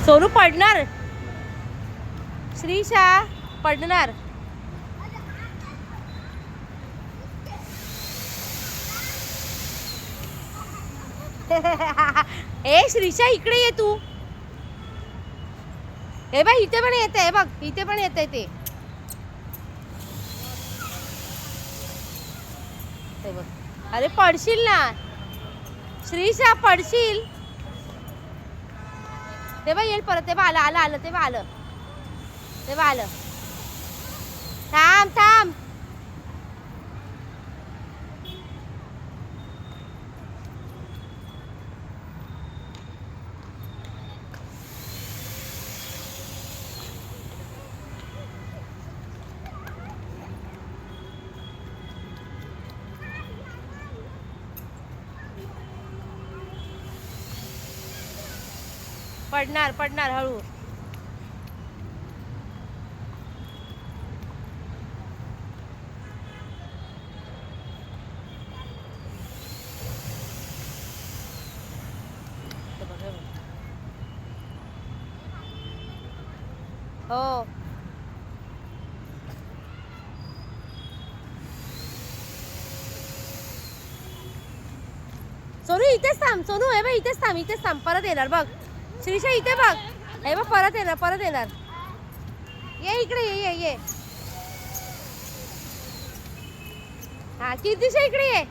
सोनू पडणार, श्रीशा पडणार. ए श्रीशा इकडे ये तू. हे बघ इथे पण येत आहे, बघ इथे पण येत आहे ते. बघ अरे पडशील ना श्रीशा, पडशील. तेव्हा येईल परत. तेव्हा आलं आलं आलं, तेव्हा आलं, तेव्हा आलं. थांब थांब. पडणार पडणार हळू. हो सोनू इथेच थांब. सोनू हे बघ इथेच थांब, इथेच थांब. परत येणार बघ श्रीशा, इथे बघ. हे बघ परत येणार, परत येणार. ये इकडे, ये ये ये. हा कीर्तिशा इकडे ये.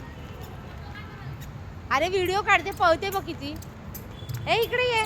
अरे व्हिडिओ काढते, पळते बघ किती. ए इकडे ये.